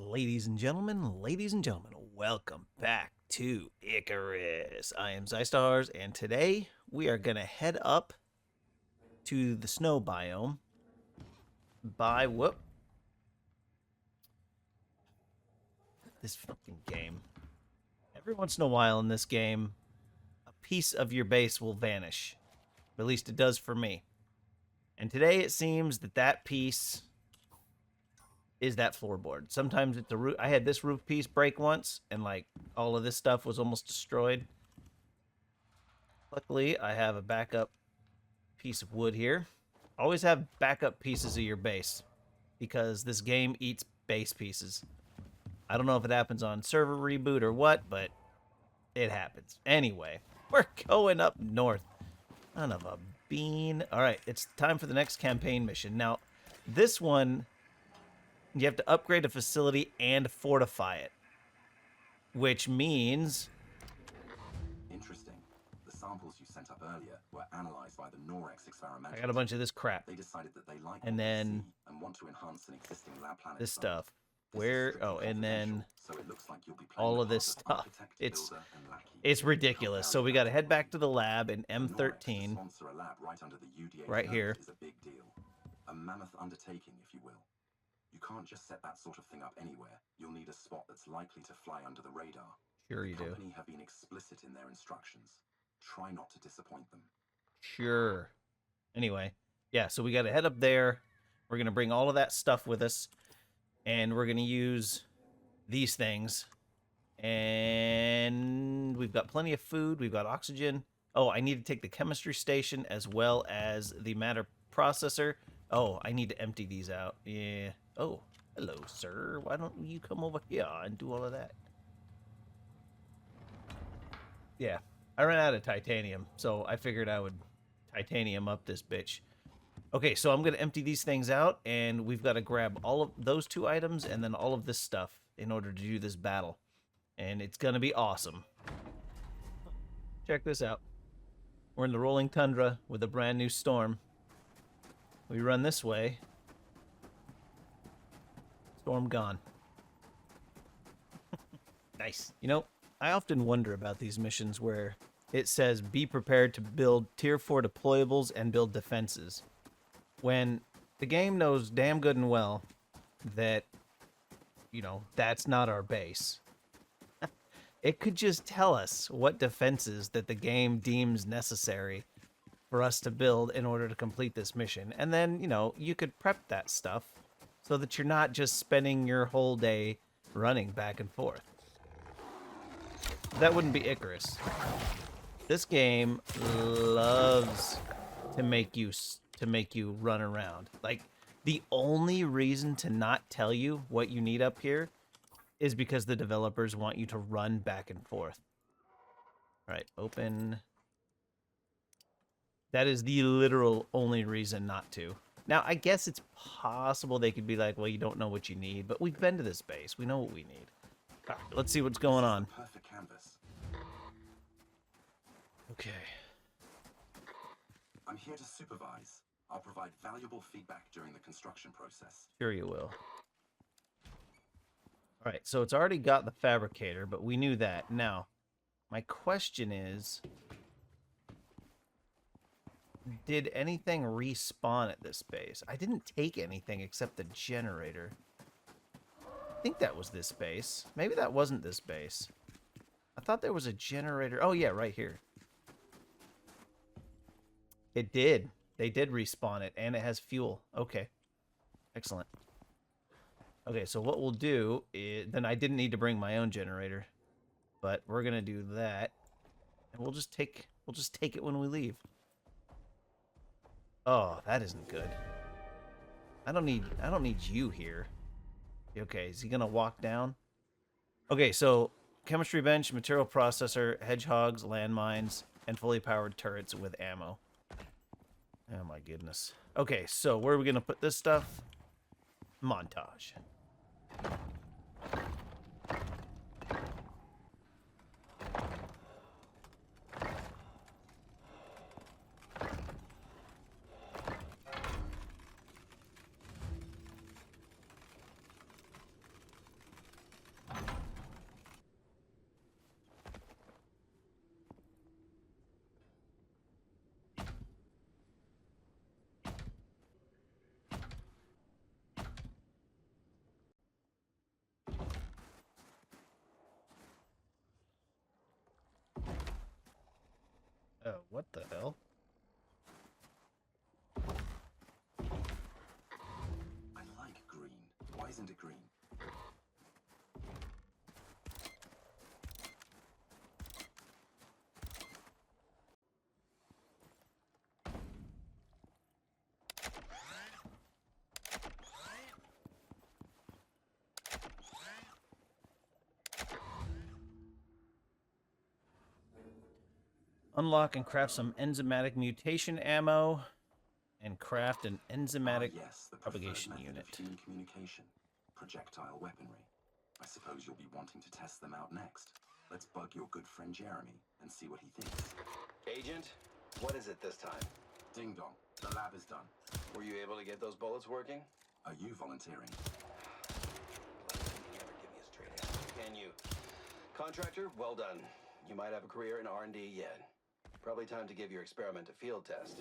Ladies and gentlemen, welcome back to Icarus. I am Zystars, and today we are going to head up to the snow biome this fucking game. Every once in a while in this game, a piece of your base will vanish. At least it does for me. And today it seems that piece is that floorboard. Sometimes it's a roof. I had this roof piece break once, and like all of this stuff was almost destroyed. Luckily, I have a backup piece of wood here. Always have backup pieces of your base, because this game eats base pieces. I don't know if it happens on server reboot or what, but it happens. Anyway, we're going up north. Son of a bean. All right, it's time for the next campaign mission. Now, this one, you have to upgrade a facility and fortify it, which means... Interesting. The samples you sent up earlier were analyzed by the Norex experimental. I got a bunch of this crap. They decided that they like and then and want to enhance an existing lab planet. This stuff. Where? Oh, and then so it looks like you'll be all of this stuff. It's ridiculous. So we got to head back to the lab in M13. Right here. Is a big deal. A mammoth undertaking, if you will. You can't just set that sort of thing up anywhere. You'll need a spot that's likely to fly under the radar. Sure you do. The company have been explicit in their instructions. Try not to disappoint them. Sure. Anyway, yeah, so we got to head up there. We're going to bring all of that stuff with us. And we're going to use these things. And we've got plenty of food. We've got oxygen. Oh, I need to take the chemistry station as well as the matter processor. Oh, I need to empty these out. Yeah. Oh, hello, sir. Why don't you come over here and do all of that? Yeah, I ran out of titanium, so I figured I would titanium up this bitch. Okay, so I'm going to empty these things out, and we've got to grab all of those two items and then all of this stuff in order to do this battle. And it's going to be awesome. Check this out. We're in the rolling tundra with a brand new storm. We run this way. Storm gone. Nice. You know, I often wonder about these missions where it says be prepared to build tier 4 deployables and build defenses, when the game knows damn good and well that, you know, that's not our base. It could just tell us what defenses that the game deems necessary for us to build in order to complete this mission. And then, you know, you could prep that stuff so that you're not just spending your whole day running back and forth. That wouldn't be Icarus. This game loves to make you run around. Like, the only reason to not tell you what you need up here is because the developers want you to run back and forth. All right, open. That is the literal only reason not to. Now, I guess it's possible they could be like, well, you don't know what you need, but we've been to this base. We know what we need. All right, let's see what's going on. Perfect canvas. Okay. I'm here to supervise. I'll provide valuable feedback during the construction process. Sure you will. All right, so it's already got the fabricator, but we knew that. Now, my question is, did anything respawn at this base? I didn't take anything except the generator. I think that was this base. Maybe that wasn't this base. I thought there was a generator. Oh, yeah, right here. It did. They did respawn it, and it has fuel. Okay. Excellent. Okay, so what we'll do is... Then I didn't need to bring my own generator. But we're going to do that. And we'll just take it when we leave. Oh, that isn't good. I don't need you here. Okay, is he going to walk down? Okay, so chemistry bench, material processor, hedgehogs, landmines, and fully powered turrets with ammo. Oh my goodness. Okay, so where are we going to put this stuff? Montage. Oh, what the hell? I like green. Why isn't it green? Unlock and craft some enzymatic mutation ammo, and craft an enzymatic Yes, the propagation preferred method unit. of human communication. Projectile weaponry. I suppose you'll be wanting to test them out next. Let's bug your good friend Jeremy and see what he thinks. Agent, what is it this time? Ding dong. The lab is done. Were you able to get those bullets working? Are you volunteering? Can you ever give me a straight answer? Can you? Contractor, well done. You might have a career in R&D yet. Probably time to give your experiment a field test.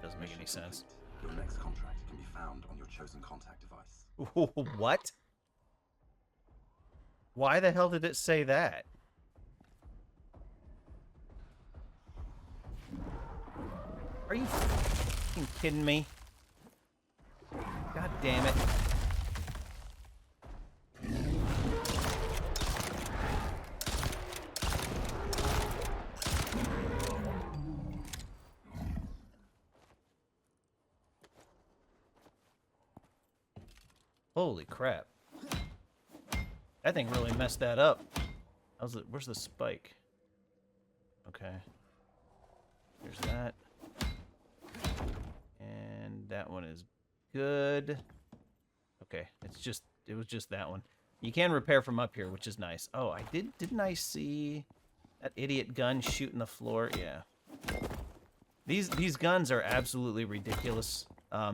Doesn't make any sense. Your next contract can be found on your chosen contact device. What? Why the hell did it say that? Are you fucking kidding me? God damn it. Holy crap. That thing really messed that up. Where's the spike? Okay. There's that. And that one is good. Okay, it was just that one. You can repair from up here, which is nice. Oh, didn't I see that idiot gun shooting the floor? Yeah. These guns are absolutely ridiculous.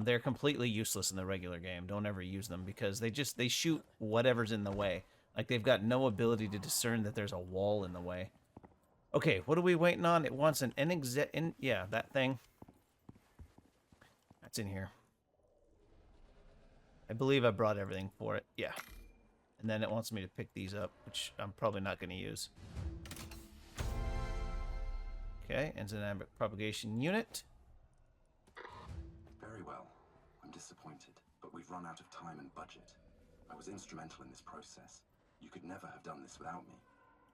They're completely useless in the regular game. Don't ever use them because they shoot whatever's in the way. Like they've got no ability to discern that there's a wall in the way. Okay, what are we waiting on? It wants an yeah, that thing. That's in here. I believe I brought everything for it. Yeah. And then it wants me to pick these up, which I'm probably not going to use. Okay, enzymatic propagation unit. Very well. I'm disappointed, but we've run out of time and budget. I was instrumental in this process. You could never have done this without me.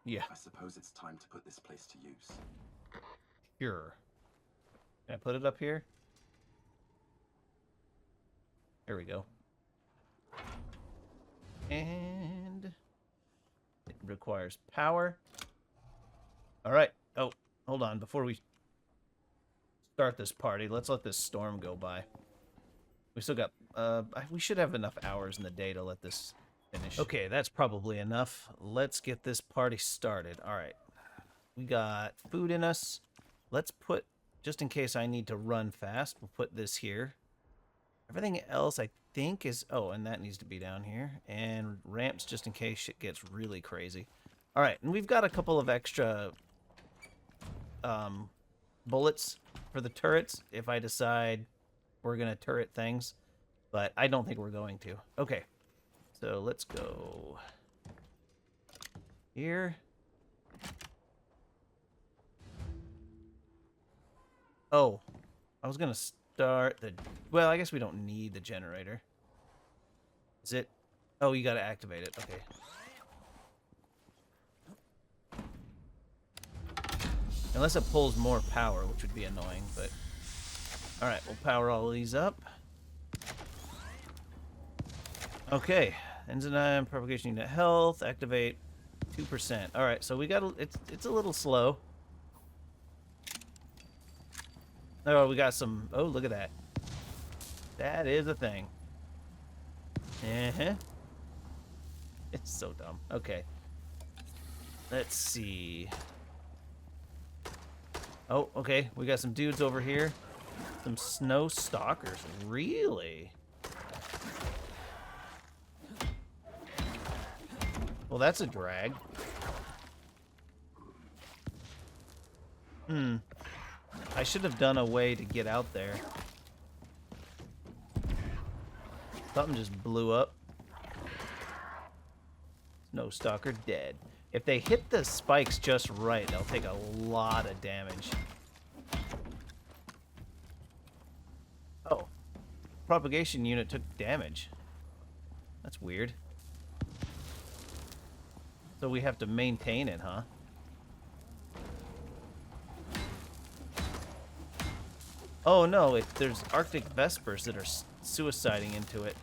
Yeah. I suppose it's time to put this place to use. Sure. Can I put it up here? There we go. And it requires power. All right. Oh, hold on. Before we start this party, let's let this storm go by. We still got, we should have enough hours in the day to let this finish. Okay, that's probably enough. Let's get this party started. All right. We got food in us. Let's put, just in case I need to run fast, we'll put this here. Everything else, I think, is... Oh, and that needs to be down here. And ramps, just in case shit gets really crazy. All right, and we've got a couple of extra bullets for the turrets if I decide we're going to turret things. But I don't think we're going to. Okay, so let's go here. Oh, I was going to start the... Well, I guess we don't need the generator. Is it? Oh, you got to activate it. Okay. Unless it pulls more power, which would be annoying, but... Alright, we'll power all of these up. Okay. Enzyme propagation unit health. Activate 2%. Alright, so we got... It's a little slow. Oh, we got some... Oh, look at that. That is a thing. Uh-huh. It's so dumb. Okay. Let's see. Oh, okay. We got some dudes over here. Some snow stalkers. Really? Well, that's a drag. I should have done a way to get out there. Something just blew up. Snow stalker dead. If they hit the spikes just right, they'll take a lot of damage. propagation unit took damage. That's weird. So we have to maintain it, huh? Oh no, there's Arctic Vespers that are suiciding into it.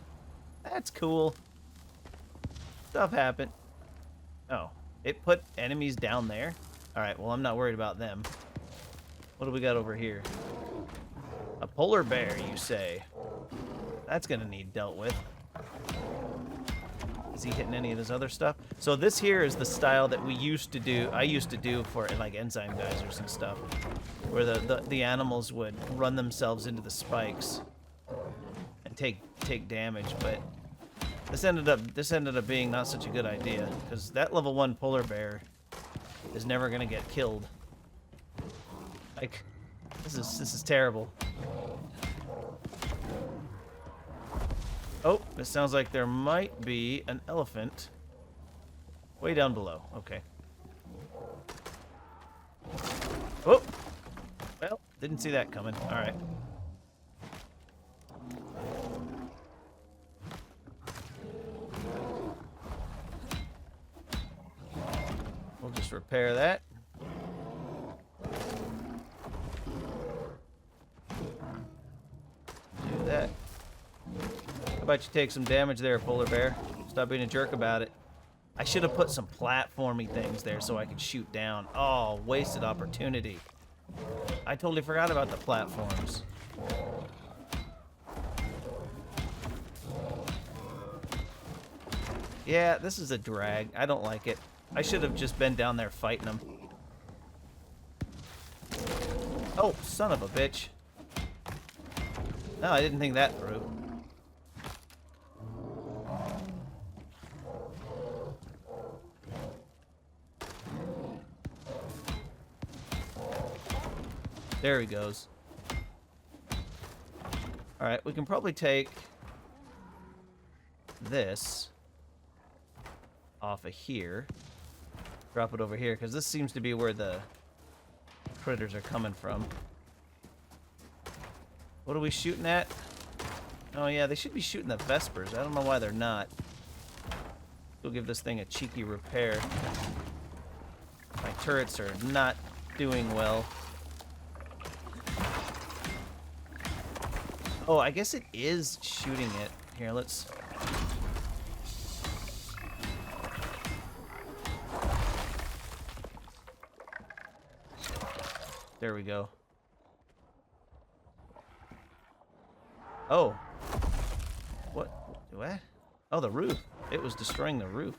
That's cool. Stuff happened. Oh, it put enemies down there? Alright, well I'm not worried about them. What do we got over here? A polar bear, you say? That's gonna need dealt with. Is he hitting any of this other stuff? So this here is the style that we used to do. I used to do for like enzyme geysers and stuff, where the animals would run themselves into the spikes and take damage. But this ended up being not such a good idea, because that level 1 polar bear is never gonna get killed. Like, this is terrible. Oh, it sounds like there might be an elephant way down below. Okay. Oh! Well, didn't see that coming. Alright. We'll just repair that. Do that. How about you take some damage there, polar bear? Stop being a jerk about it. I should have put some platformy things there so I could shoot down. Oh, wasted opportunity. I totally forgot about the platforms. Yeah, this is a drag. I don't like it. I should have just been down there fighting them. Oh, son of a bitch. No, I didn't think that through. There he goes. Alright, we can probably take this off of here. Drop it over here, because this seems to be where the critters are coming from. What are we shooting at? Oh yeah, they should be shooting the Vespers. I don't know why they're not. We'll give this thing a cheeky repair. My turrets are not doing well. Oh, I guess it is shooting it. Here, let's... There we go. Oh. What? Oh, the roof. It was destroying the roof.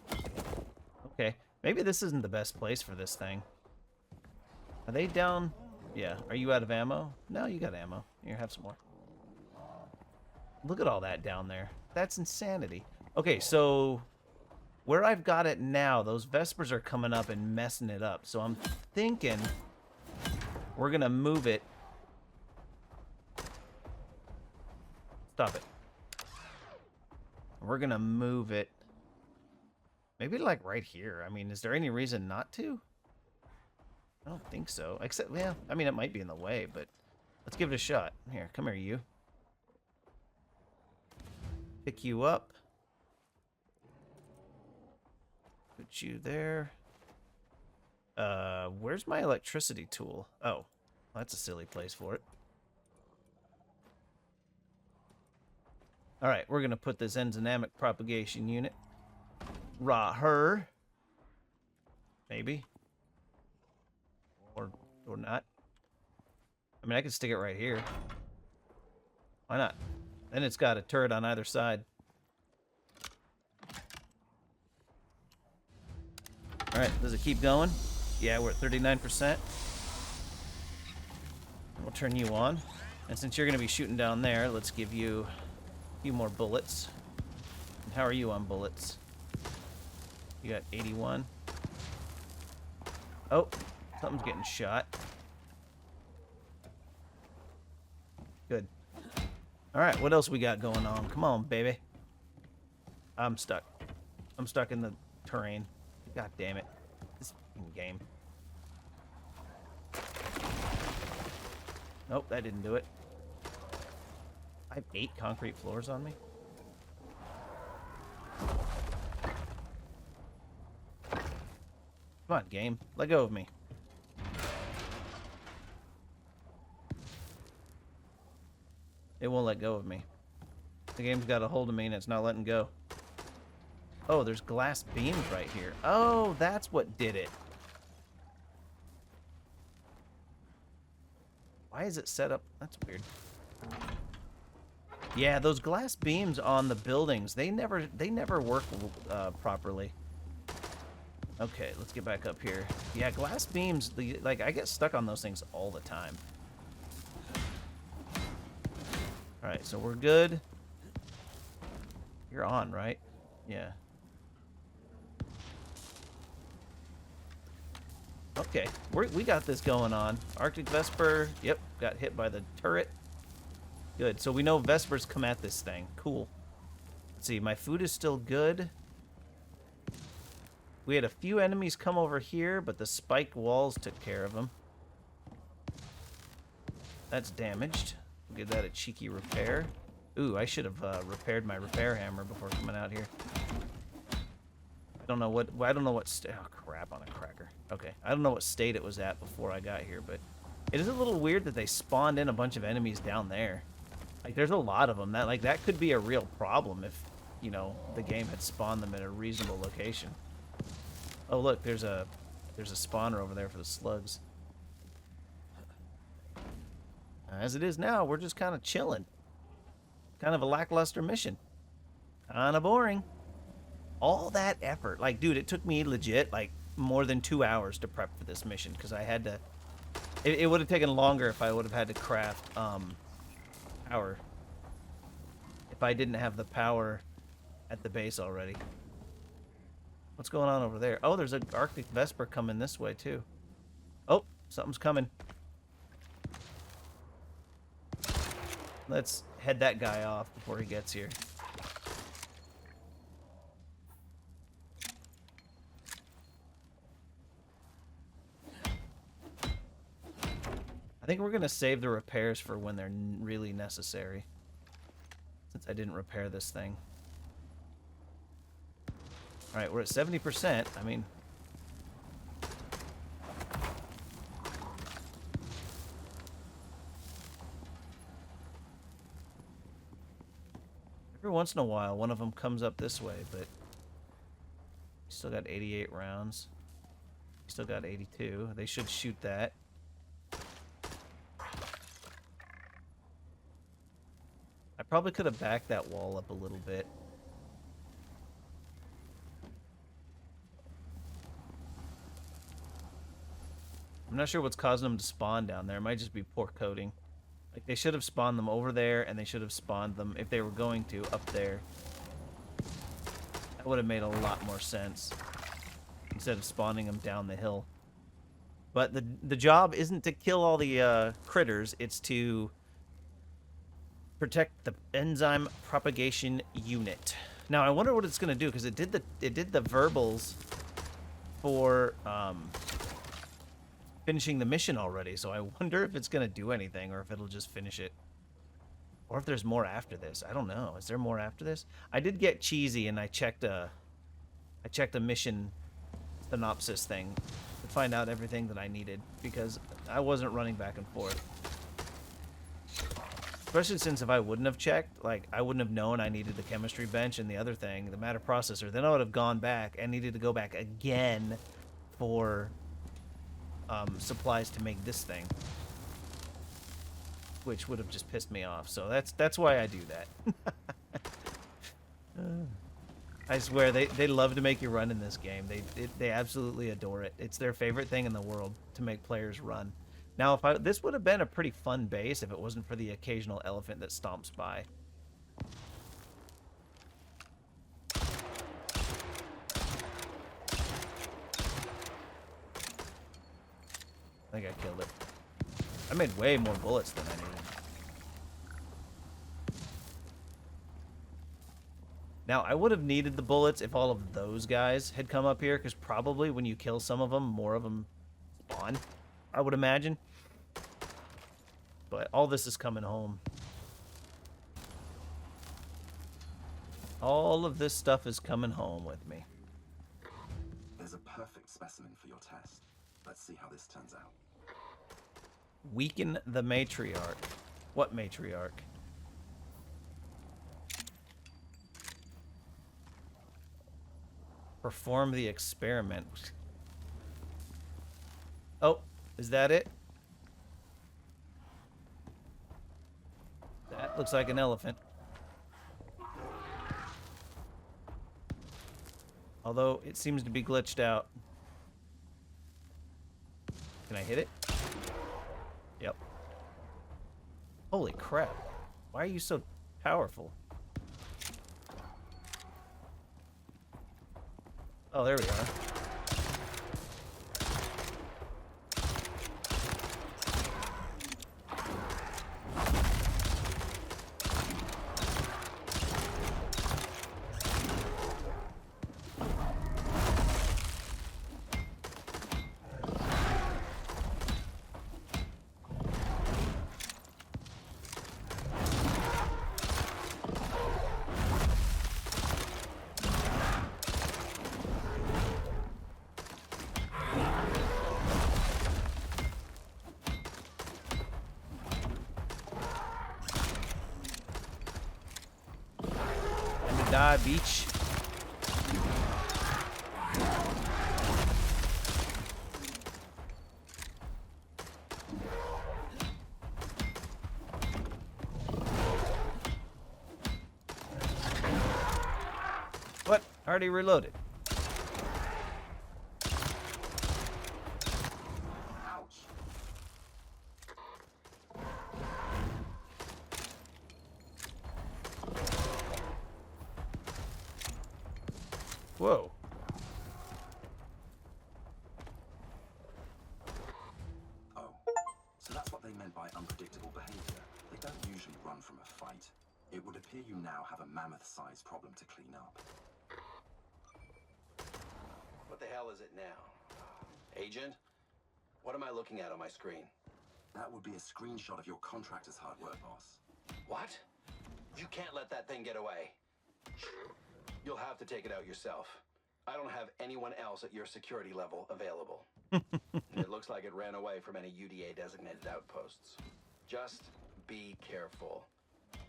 Okay. Maybe this isn't the best place for this thing. Are they down? Yeah. Are you out of ammo? No, you got ammo. Here, have some more. Look at all that down there. That's insanity. Okay, so where I've got it now, those Vespers are coming up and messing it up. So I'm thinking we're going to move it. Stop it. We're going to move it. Maybe like right here. I mean, is there any reason not to? I don't think so. Except, well, I mean, it might be in the way, but let's give it a shot. Here, come here, you. Pick you up. Put you there. Where's my electricity tool? Oh, that's a silly place for it. Alright, we're going to put this enzymatic propagation unit right here. Maybe. Or not. I mean, I could stick it right here. Why not? Then it's got a turret on either side. Alright, does it keep going? Yeah, we're at 39%. We'll turn you on. And since you're going to be shooting down there, let's give you a few more bullets. And how are you on bullets? You got 81. Oh, something's getting shot. Good. Alright, what else we got going on? Come on, baby. I'm stuck. I'm stuck in the terrain. God damn it. This game. Nope, that didn't do it. I have 8 concrete floors on me. Come on, game. Let go of me. It won't let go of me. The game's got a hold of me and it's not letting go. Oh, there's glass beams right here. Oh, that's what did it. Why is it set up? That's weird. Yeah, those glass beams on the buildings, they never work properly. Okay, let's get back up here. Yeah, glass beams, like, I get stuck on those things all the time. Alright, so we're good. You're on, right? Yeah. Okay, we got this going on. Arctic Vesper, yep, got hit by the turret. Good, so we know Vespers come at this thing. Cool. Let's see, my food is still good. We had a few enemies come over here, but the spiked walls took care of them. That's damaged. We'll give that a cheeky repair. Ooh, I should have repaired my repair hammer before coming out here. I don't know what oh crap, on a cracker. Okay, I don't know what state it was at before I got here, but it is a little weird that they spawned in a bunch of enemies down there. Like, there's a lot of them. That could be a real problem if, you know, the game had spawned them in a reasonable location. Oh look, there's a spawner over there for the slugs. As it is now, we're just kind of chilling. Kind of a lackluster mission. Kind of boring. All that effort. Like, dude, it took me legit, like, more than 2 hours to prep for this mission, because I had to... It would have taken longer if I would have had to craft, power. If I didn't have the power at the base already. What's going on over there? Oh, there's an Arctic Vesper coming this way, too. Oh, something's coming. Let's head that guy off before he gets here. I think we're going to save the repairs for when they're really necessary. Since I didn't repair this thing. Alright, we're at 70%. I mean... Every once in a while, one of them comes up this way, but... Still got 88 rounds. Still got 82. They should shoot that. I probably could have backed that wall up a little bit. I'm not sure what's causing them to spawn down there. It might just be poor coding. Like, they should have spawned them over there, and they should have spawned them, if they were going to, up there. That would have made a lot more sense. Instead of spawning them down the hill. But the job isn't to kill all the critters, it's to protect the enzyme propagation unit. Now I wonder what it's gonna do, because it did the verbals for finishing the mission already, so I wonder if it's gonna do anything or if it'll just finish it. Or if there's more after this. I don't know. Is there more after this? I did get cheesy and I checked a mission synopsis thing to find out everything that I needed, because I wasn't running back and forth. Especially since if I wouldn't have checked, like, I wouldn't have known I needed the chemistry bench and the other thing, the matter processor, then I would have gone back and needed to go back again for supplies to make this thing. Which would have just pissed me off. So that's why I do that. I swear, they love to make you run in this game. They absolutely adore it. It's their favorite thing in the world, to make players run. Now, this would have been a pretty fun base if it wasn't for the occasional elephant that stomps by. I think I killed it. I made way more bullets than I needed. Now, I would have needed the bullets if all of those guys had come up here, because probably when you kill some of them, more of them spawn, I would imagine. But all this is coming home. All of this stuff is coming home with me. There's a perfect specimen for your test. Let's see how this turns out. Weaken the matriarch. What matriarch? Perform the experiment. Oh, is that it? That looks like an elephant. Although it seems to be glitched out. Can I hit it? Yep. Holy crap. Why are you so powerful? Oh, there we are. Die, beach. What? Already reloaded. Whoa. Oh, so that's what they meant by unpredictable behavior. They don't usually run from a fight. It would appear you now have a mammoth-sized problem to clean up. What the hell is it now? Agent? What am I looking at on my screen? That would be a screenshot of your contractor's hard work, boss. What? You can't let that thing get away. You'll have to take it out yourself. I don't have anyone else at your security level available. It looks like it ran away from any UDA-designated outposts. Just be careful.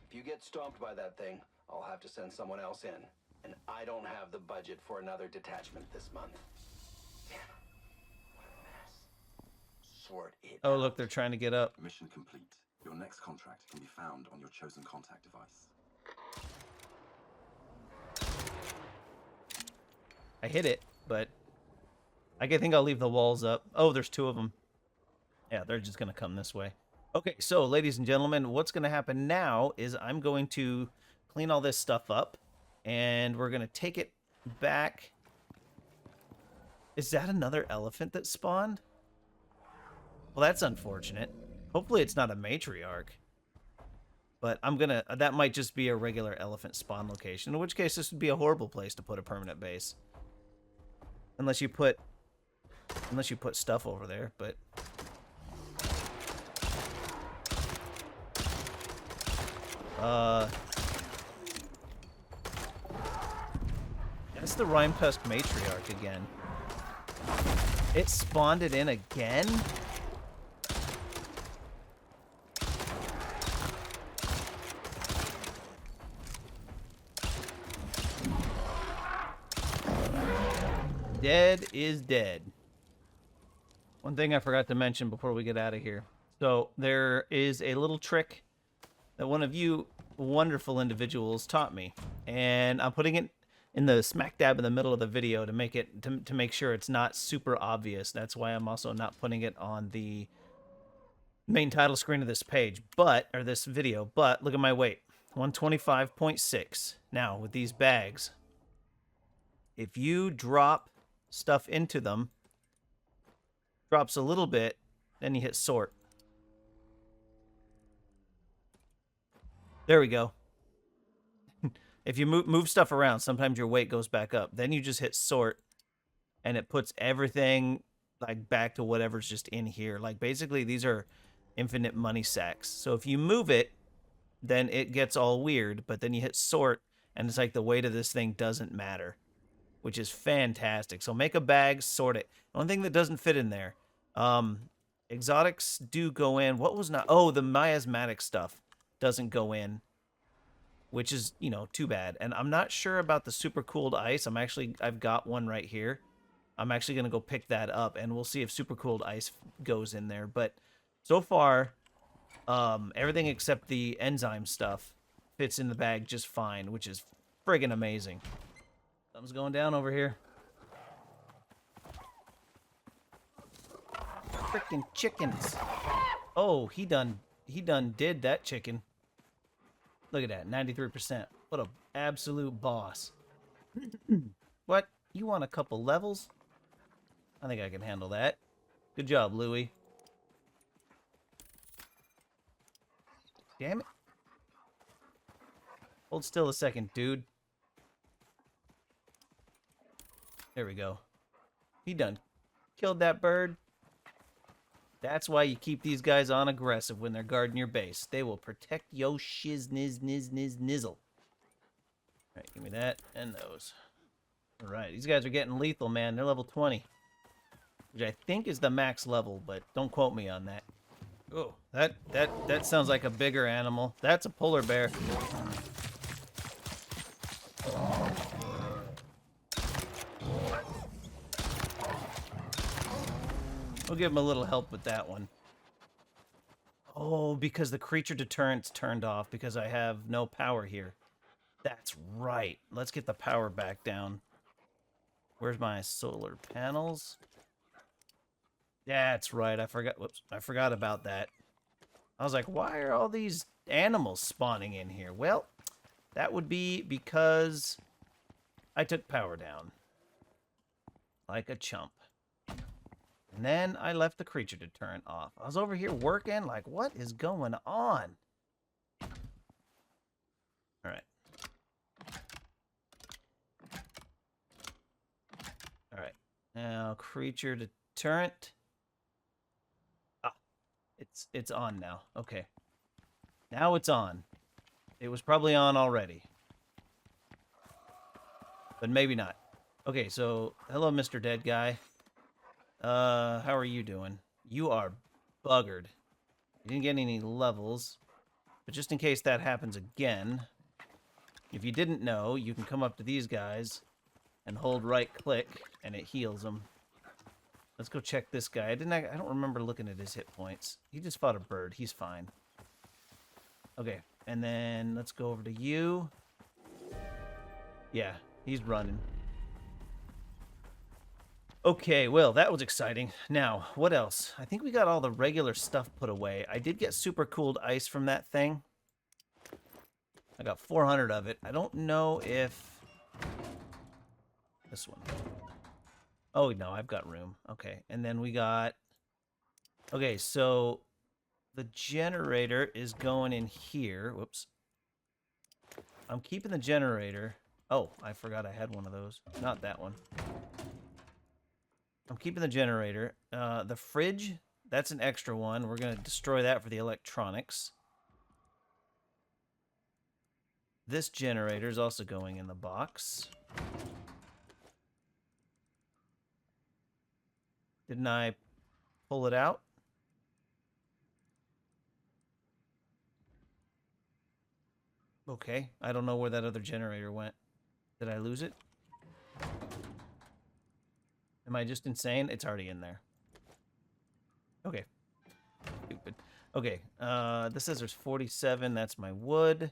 If you get stomped by that thing, I'll have to send someone else in. And I don't have the budget for another detachment this month. Damn. What a mess. Sort it Oh, out. look, they're trying to get up. Mission complete. Your next contract can be found on your chosen contact device. I hit it, but I think I'll leave the walls up. Oh, there's two of them. Yeah, they're just going to come this way. Okay, so ladies and gentlemen, what's going to happen now is I'm going to clean all this stuff up, and we're going to take it back. Is that another elephant that spawned? Well, that's unfortunate. Hopefully it's not a matriarch. But I'm going to... That might just be a regular elephant spawn location, in which case this would be a horrible place to put a permanent base. Unless you put stuff over there, but... That's the Rime-Tusk Matriarch again. It spawned it in again? Dead is dead. One thing I forgot to mention before we get out of here. So there is a little trick that one of you wonderful individuals taught me, and I'm putting it in the smack dab in the middle of the video to make it to make sure it's not super obvious. That's why I'm also not putting it on the main title screen of this page, or this video. But look at my weight, 125.6. Now with these bags, if you drop stuff into them, drops a little bit, then you hit sort. There we go. If you move stuff around, sometimes your weight goes back up. Then you just hit sort, and it puts everything like back to whatever's just in here. Like basically these are infinite money sacks. So if you move it, then it gets all weird, but then you hit sort and it's like the weight of this thing doesn't matter, which is fantastic. So make a bag, sort it. One thing that doesn't fit in there, exotics do go in. What was not? Oh, the miasmatic stuff doesn't go in, which is, you know, too bad. And I'm not sure about the super cooled ice. I've got one right here. I'm actually going to go pick that up, and we'll see if super cooled ice goes in there. But so far, everything except the enzyme stuff fits in the bag just fine, which is friggin' amazing. Something's going down over here. Frickin' chickens. Oh, he done did that chicken. Look at that, 93%. What a absolute boss. What? You want a couple levels? I think I can handle that. Good job, Louie. Damn it. Hold still a second, dude. There we go. He done killed that bird. That's why you keep these guys on aggressive when they're guarding your base. They will protect yo nizzle. Alright, give me that and those. Alright, these guys are getting lethal, man. They're level 20. Which I think is the max level, but don't quote me on that. Oh, that sounds like a bigger animal. That's a polar bear. We'll give him a little help with that one. Oh, because the creature deterrent's turned off because I have no power here. That's right. Let's get the power back down. Where's my solar panels? That's right. I forgot. Whoops. I forgot about that. I was like, why are all these animals spawning in here? Well, that would be because I took power down. Like a chump. And then I left the creature deterrent off. I was over here working, like, what is going on? Alright. Alright. Now, creature deterrent. Ah. It's on now. Okay. Now it's on. It was probably on already. But maybe not. Okay, so, hello, Mr. Dead Guy. How are you doing? You are buggered. You didn't get any levels. But just in case that happens again, if you didn't know, you can come up to these guys and hold right-click, and it heals them. Let's go check this guy. I don't remember looking at his hit points. He just fought a bird. He's fine. Okay, and then let's go over to you. Yeah, he's running. Okay, well, that was exciting. Now, what else? I think we got all the regular stuff put away. I did get super cooled ice from that thing. I got 400 of it. I don't know if... This one. Oh, no, I've got room. Okay, and then we got... Okay, so the generator is going in here. Whoops. I'm keeping the generator. Oh, I forgot I had one of those. Not that one. I'm keeping the generator. The fridge, that's an extra one. We're going to destroy that for the electronics. This generator is also going in the box. Didn't I pull it out? Okay, I don't know where that other generator went. Did I lose it? Am I just insane? It's already in there. Okay. Stupid. Okay, this says there's 47. That's my wood.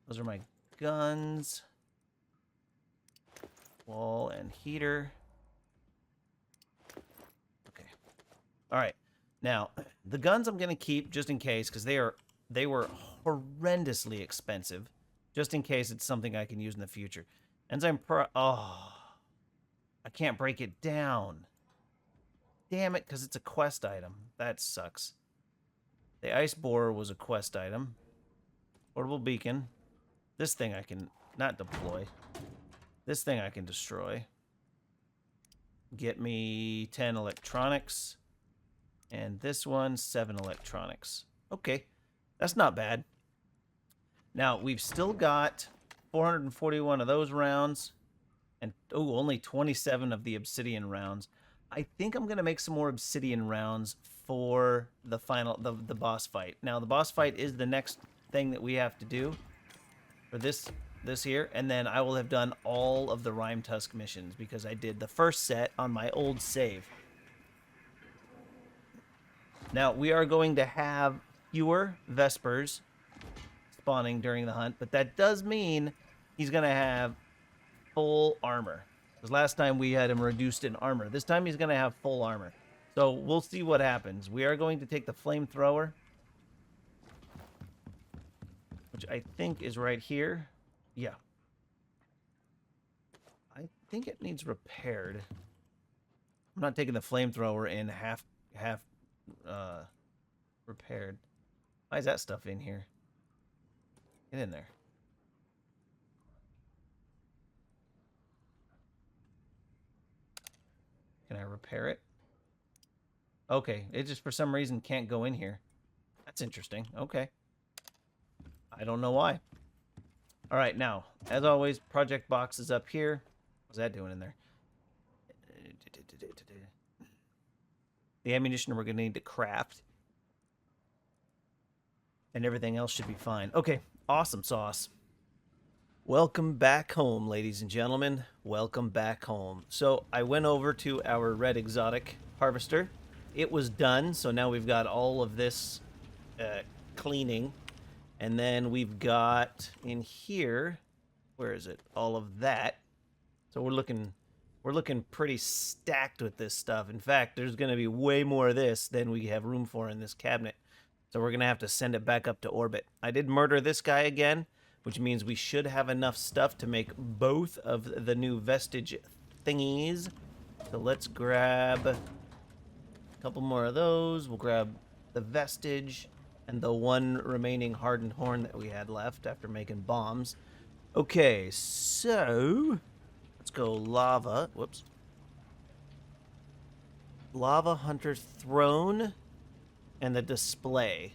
Those are my guns. Wall and heater. Okay. All right. Now, the guns I'm going to keep just in case, because they were horrendously expensive. Just in case it's something I can use in the future. Enzyme oh... I can't break it down. Damn it, because it's a quest item. That sucks. The ice borer was a quest item. Portable beacon. This thing I can not deploy. This thing I can destroy. Get me 10 electronics. And this one, 7 electronics. Okay, that's not bad. Now, we've still got 441 of those rounds. And, oh, only 27 of the obsidian rounds. I think I'm going to make some more obsidian rounds for the final, the boss fight. Now, the boss fight is the next thing that we have to do for this here. And then I will have done all of the Rime Tusk missions because I did the first set on my old save. Now, we are going to have fewer Vespers spawning during the hunt, but that does mean he's going to have full armor. Because last time we had him reduced in armor. This time he's going to have full armor. So we'll see what happens. We are going to take the flamethrower, which I think is right here. Yeah. I think it needs repaired. I'm not taking the flamethrower in half repaired. Why is that stuff in here? Get in there. Can I repair it? Okay, it just for some reason can't go in here. That's interesting. Okay. I don't know why. All right, now, as always, project box is up here. What's that doing in there? The ammunition we're going to need to craft. And everything else should be fine. Okay, awesome sauce. Welcome back home, ladies and gentlemen. Welcome back home. So I went over to our red exotic harvester. It was done, so now we've got all of this cleaning. And then we've got in here, where is it? All of that. So we're looking pretty stacked with this stuff. In fact, there's going to be way more of this than we have room for in this cabinet. So we're going to have to send it back up to orbit. I did murder this guy again, which means we should have enough stuff to make both of the new vestige thingies. So let's grab a couple more of those. We'll grab the vestige and the one remaining hardened horn that we had left after making bombs. Okay, so let's go lava. Whoops. Lava Hunter's Throne and the display.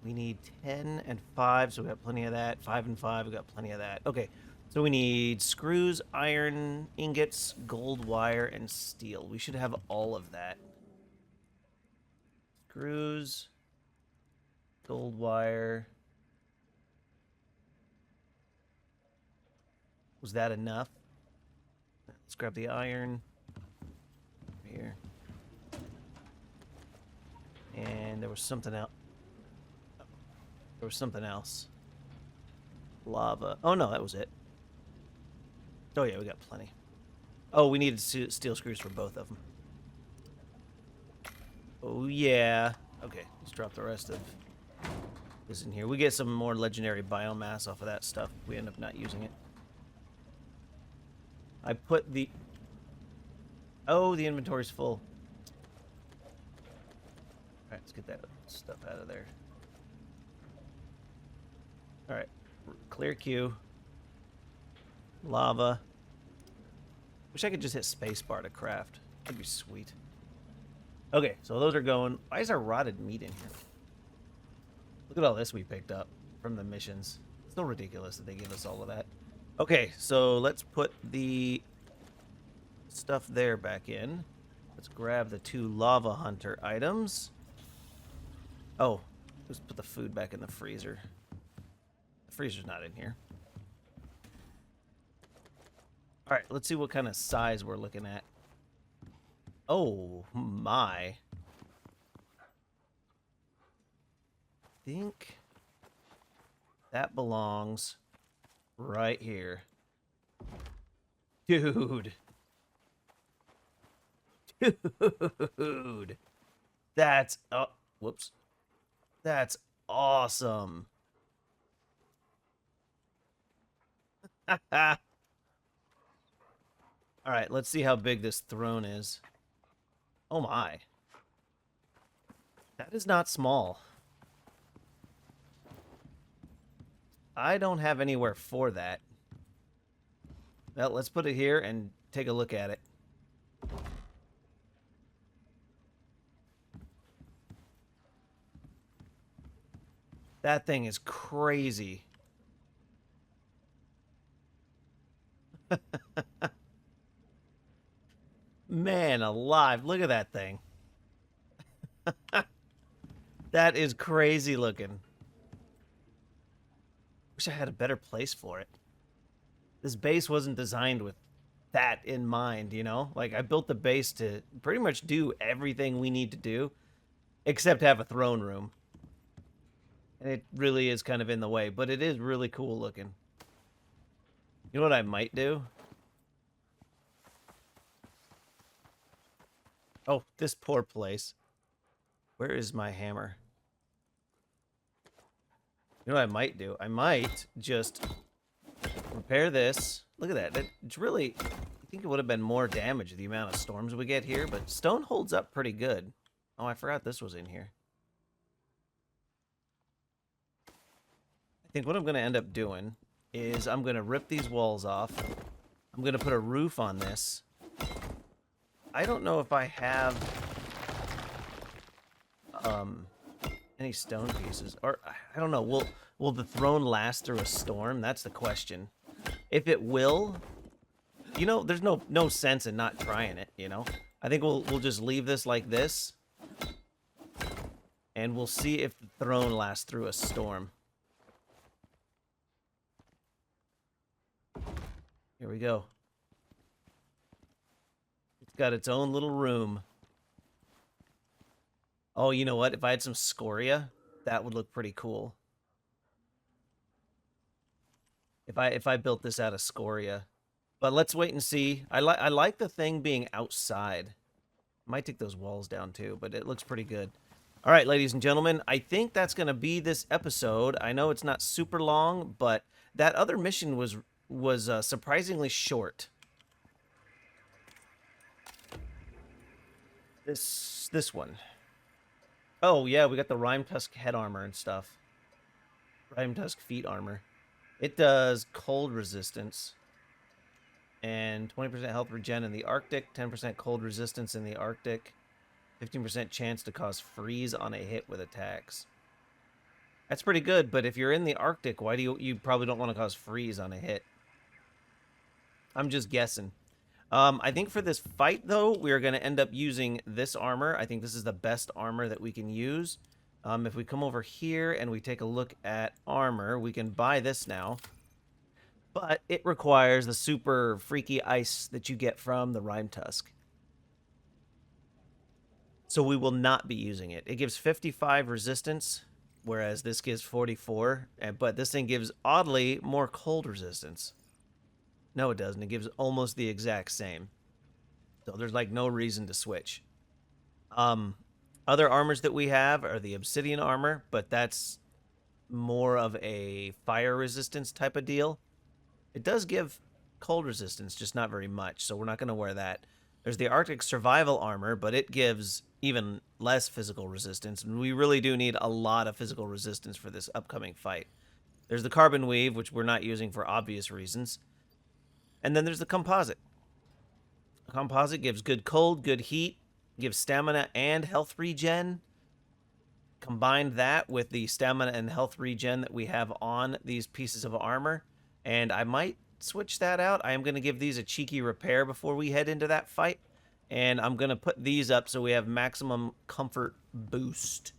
We need 10 and 5, so we got plenty of that. 5 and 5, we got plenty of that. Okay, so we need screws, iron, ingots, gold wire, and steel. We should have all of that. Screws, gold wire. Was that enough? Let's grab the iron. Here. And there was something else. There was something else. Lava. Oh, no, that was it. Oh, yeah, we got plenty. Oh, we needed steel screws for both of them. Oh, yeah. Okay, let's drop the rest of this in here. We get some more legendary biomass off of that stuff. We end up not using it. I put the... Oh, the inventory's full. Alright, let's get that stuff out of there. Alright, clear queue. Lava. Wish I could just hit spacebar to craft. That'd be sweet. Okay, so those are going. Why is there rotted meat in here? Look at all this we picked up from the missions. It's still ridiculous that they give us all of that. Okay, so let's put the stuff there back in. Let's grab the 2 Lava Hunter items. Oh, let's put the food back in the freezer. The freezer's not in here. All right, let's see what kind of size we're looking at. Oh, my. I think that belongs right here. Dude. Dude. That's... Oh, whoops. That's awesome. All right, let's see how big this throne is. Oh my. That is not small. I don't have anywhere for that. Well, let's put it here and take a look at it. That thing is crazy. Man alive, look at that thing. That is crazy looking. Wish I had a better place for it. This base wasn't designed with that in mind, you know? Like, I built the base to pretty much do everything we need to do, except have a throne room. And it really is kind of in the way, but it is really cool looking. You know what I might do? Oh, this poor place. Where is my hammer? You know what I might do? I might just repair this. Look at that. It's really... I think it would have been more damage the amount of storms we get here, but stone holds up pretty good. Oh, I forgot this was in here. I think what I'm going to end up doing is I'm going to rip these walls off. I'm going to put a roof on this. I don't know if I have any stone pieces, or I don't know. Will the throne last through a storm? That's the question. If it will, you know, there's no sense in not trying it. You know, I think we'll just leave this like this, and we'll see if the throne lasts through a storm. Here we go. It's got its own little room. Oh, you know what? If I had some scoria, that would look pretty cool. If I built this out of scoria. But let's wait and see. I like the thing being outside. Might take those walls down too, but it looks pretty good. All right, ladies and gentlemen, I think that's going to be this episode. I know it's not super long, but that other mission was surprisingly short. This one. Oh, yeah, we got the Rime Tusk head armor and stuff. Rime Tusk feet armor. It does cold resistance. And 20% health regen in the Arctic. 10% cold resistance in the Arctic. 15% chance to cause freeze on a hit with attacks. That's pretty good, but if you're in the Arctic, why do you probably don't want to cause freeze on a hit? I'm just guessing. I think for this fight, though, we're going to end up using this armor. I think this is the best armor that we can use. If we come over here and we take a look at armor, we can buy this now. But it requires the super freaky ice that you get from the Rime Tusk. So we will not be using it. It gives 55 resistance, whereas this gives 44. But this thing gives, oddly, more cold resistance. No, it doesn't. It gives almost the exact same. So there's like no reason to switch. Other armors that we have are the obsidian armor, but that's more of a fire resistance type of deal. It does give cold resistance, just not very much, so we're not going to wear that. There's the Arctic survival armor, but it gives even less physical resistance, and we really do need a lot of physical resistance for this upcoming fight. There's the carbon weave, which we're not using for obvious reasons. And then there's the composite. The composite gives good cold, good heat, gives stamina and health regen. Combine that with the stamina and health regen that we have on these pieces of armor, and I might switch that out. I am going to give these a cheeky repair before we head into that fight, and I'm going to put these up so we have maximum comfort boost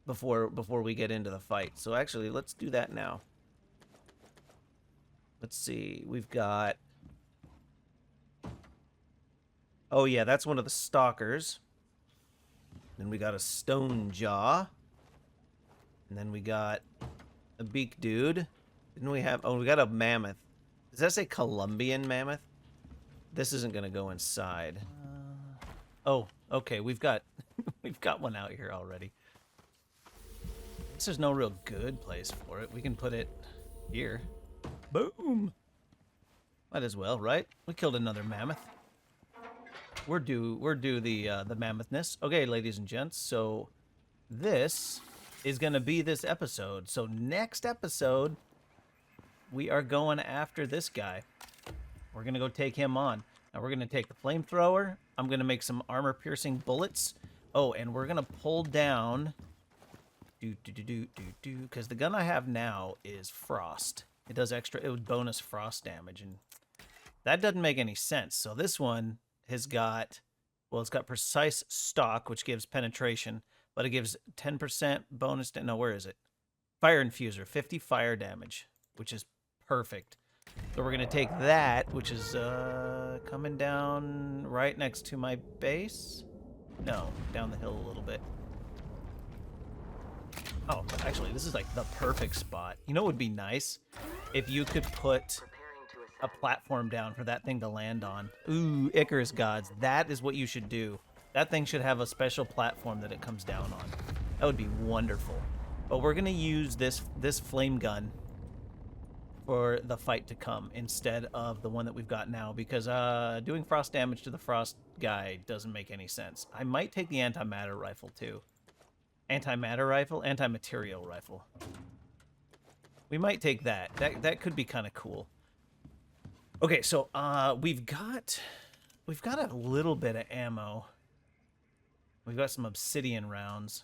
before we get into the fight. So actually, let's do that now. Let's see. We've got... Oh, yeah, that's one of the stalkers. Then we got a stone jaw. And then we got a beak dude. Didn't we have... Oh, we got a mammoth. Does that say Colombian mammoth? This isn't going to go inside. Oh, okay. We've got we've got one out here already. I guess there's no real good place for it. We can put it here. Boom! Might as well, right? We killed another mammoth. We're due the mammoth-ness. Okay, ladies and gents, so this is going to be this episode. So next episode, we are going after this guy. We're going to go take him on. Now we're going to take the flamethrower. I'm going to make some armor-piercing bullets. Oh, and we're going to pull down... Because the gun I have now is frost. It does extra... It would bonus frost damage, and That doesn't make any sense. So this one has got, well, it's got precise stock, which gives penetration, but it gives 10% bonus. No, where is it? Fire infuser, 50 fire damage, which is perfect. So we're going to take that, which is coming down right next to my base. No, down the hill a little bit. Oh, actually, this is like the perfect spot. You know what would be nice? If you could put a platform down for that thing to land on. Ooh, Icarus gods. That is what you should do. That thing should have a special platform that it comes down on. That would be wonderful. But we're going to use this flame gun for the fight to come instead of the one that we've got now, because doing frost damage to the frost guy doesn't make any sense. I might take the antimatter rifle too. Antimatter rifle? Anti-material rifle. We might take that. That could be kind of cool. Okay, so we've got a little bit of ammo. We've got some obsidian rounds.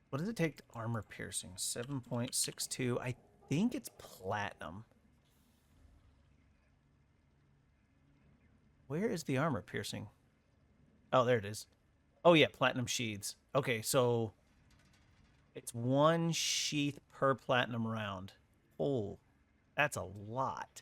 What does it take to armor piercing? 7.62. I think it's platinum. Where is the armor piercing? Oh, there it is. Oh yeah, platinum sheaths. Okay, so it's 1 sheath per platinum round. Oh, that's a lot.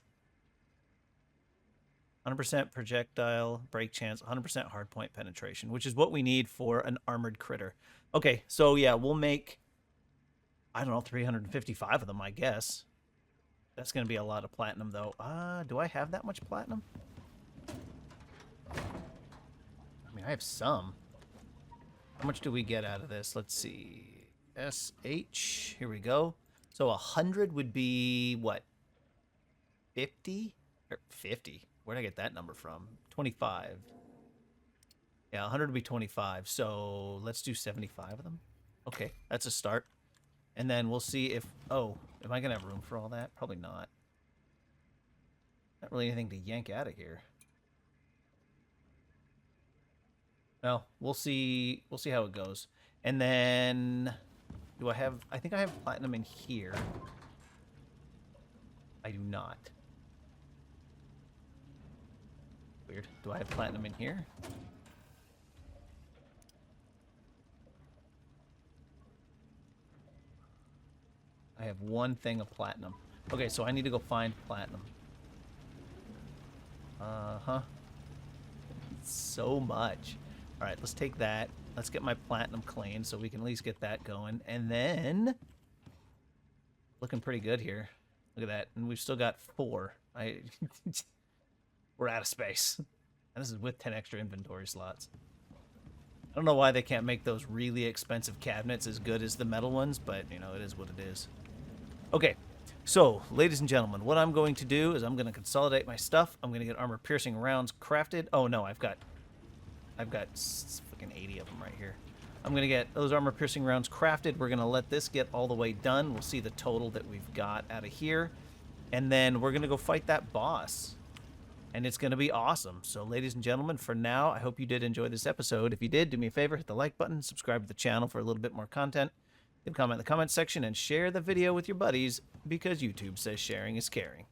100% projectile break chance, 100% hardpoint penetration, which is what we need for an armored critter. Okay, so yeah, we'll make, I don't know, 355 of them, I guess. That's going to be a lot of platinum, though. Do I have that much platinum? I mean, I have some. How much do we get out of this? Let's see. SH. Here we go. So 100 would be, what? 50? Or 50? Where'd I get that number from? 25. Yeah, 100 would be 25. So let's do 75 of them. Okay, that's a start. And then we'll see if... Oh, am I going to have room for all that? Probably not. Not really anything to yank out of here. Well, we'll see. We'll see how it goes. And then... Do I have... I think I have platinum in here. I do not. Weird. Do I have platinum in here? I have 1 thing of platinum. Okay, so I need to go find platinum. Uh-huh. So much. All right, let's take that. Let's get my platinum clean so we can at least get that going. And then... Looking pretty good here. Look at that. And we've still got 4. We're out of space. And this is with 10 extra inventory slots. I don't know why they can't make those really expensive cabinets as good as the metal ones, but, you know, it is what it is. Okay, so, ladies and gentlemen, what I'm going to do is I'm going to consolidate my stuff. I'm going to get armor-piercing rounds crafted. Oh, no, I've got fucking 80 of them right here. I'm going to get those armor-piercing rounds crafted. We're going to let this get all the way done. We'll see the total that we've got out of here. And then we're going to go fight that boss. And it's going to be awesome. So, ladies and gentlemen, for now, I hope you did enjoy this episode. If you did, do me a favor, hit the like button, subscribe to the channel for a little bit more content. Leave a comment in the comment section and share the video with your buddies because YouTube says sharing is caring.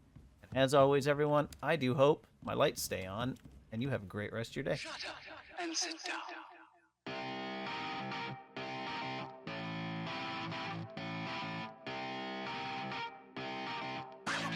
And as always, everyone, I do hope my lights stay on and you have a great rest of your day. Shut up and sit down.